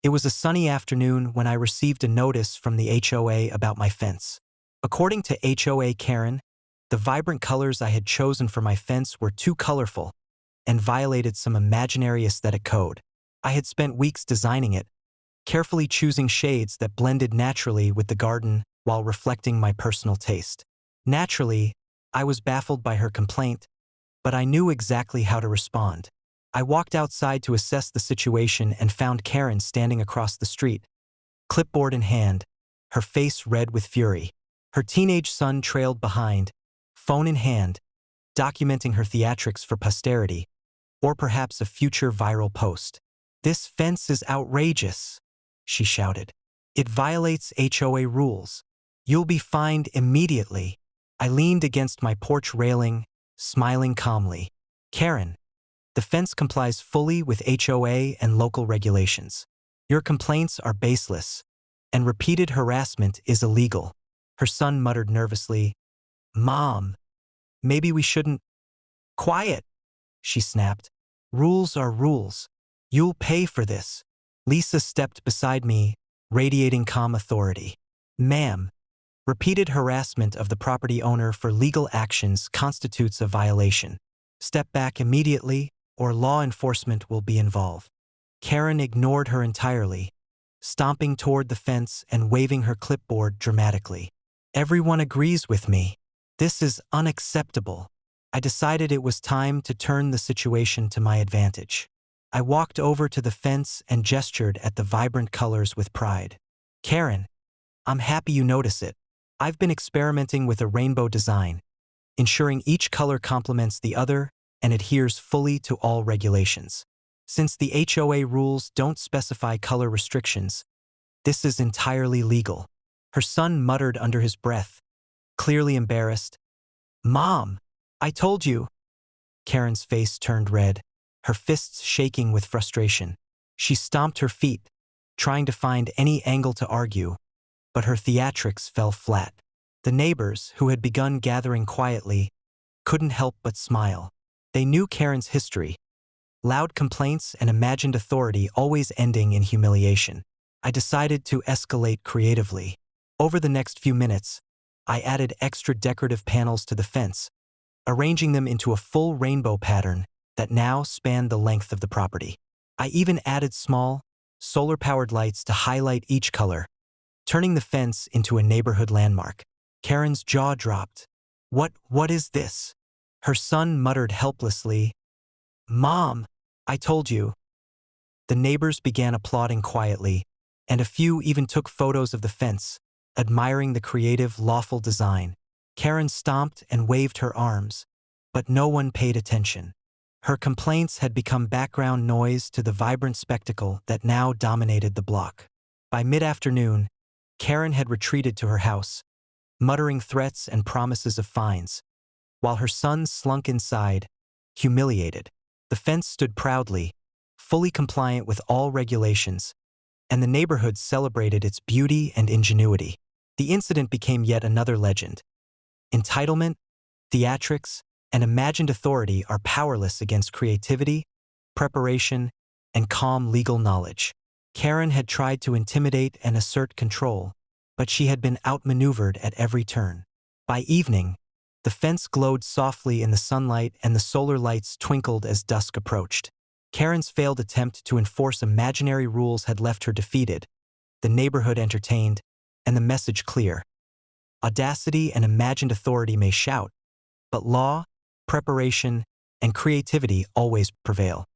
It was a sunny afternoon when I received a notice from the HOA about my fence. According to HOA Karen, the vibrant colors I had chosen for my fence were too colorful and violated some imaginary aesthetic code. I had spent weeks designing it, carefully choosing shades that blended naturally with the garden while reflecting my personal taste. Naturally, I was baffled by her complaint, but I knew exactly how to respond. I walked outside to assess the situation and found Karen standing across the street, clipboard in hand, her face red with fury. Her teenage son trailed behind, phone in hand, documenting her theatrics for posterity, or perhaps a future viral post. "This fence is outrageous," she shouted. "It violates HOA rules. You'll be fined immediately." I leaned against my porch railing, smiling calmly. "Karen, the fence complies fully with HOA and local regulations. Your complaints are baseless, and repeated harassment is illegal." Her son muttered nervously, "Mom, maybe we shouldn't—" "Quiet," she snapped. "Rules are rules. You'll pay for this." Lisa stepped beside me, radiating calm authority. "Ma'am, repeated harassment of the property owner for legal actions constitutes a violation. Step back immediately, or law enforcement will be involved." Karen ignored her entirely, stomping toward the fence and waving her clipboard dramatically. "Everyone agrees with me. This is unacceptable." I decided it was time to turn the situation to my advantage. I walked over to the fence and gestured at the vibrant colors with pride. "Karen, I'm happy you notice it. I've been experimenting with a rainbow design, ensuring each color complements the other and adheres fully to all regulations. Since the HOA rules don't specify color restrictions, this is entirely legal." Her son muttered under his breath, clearly embarrassed. "Mom, I told you." Karen's face turned red, her fists shaking with frustration. She stomped her feet, trying to find any angle to argue, but her theatrics fell flat. The neighbors, who had begun gathering quietly, couldn't help but smile. They knew Karen's history: loud complaints and imagined authority always ending in humiliation. I decided to escalate creatively. Over the next few minutes, I added extra decorative panels to the fence, arranging them into a full rainbow pattern that now spanned the length of the property. I even added small, solar-powered lights to highlight each color, turning the fence into a neighborhood landmark. Karen's jaw dropped. What is this?" Her son muttered helplessly, "Mom, I told you." The neighbors began applauding quietly, and a few even took photos of the fence, admiring the creative, lawful design. Karen stomped and waved her arms, but no one paid attention. Her complaints had become background noise to the vibrant spectacle that now dominated the block. By mid-afternoon, Karen had retreated to her house, muttering threats and promises of fines, while her son slunk inside, humiliated. The fence stood proudly, fully compliant with all regulations, and the neighborhood celebrated its beauty and ingenuity. The incident became yet another legend. Entitlement, theatrics, and imagined authority are powerless against creativity, preparation, and calm legal knowledge. Karen had tried to intimidate and assert control, but she had been outmaneuvered at every turn. By evening, the fence glowed softly in the sunlight and the solar lights twinkled as dusk approached. Karen's failed attempt to enforce imaginary rules had left her defeated, the neighborhood entertained, and the message clear. Audacity and imagined authority may shout, but law, preparation, and creativity always prevail.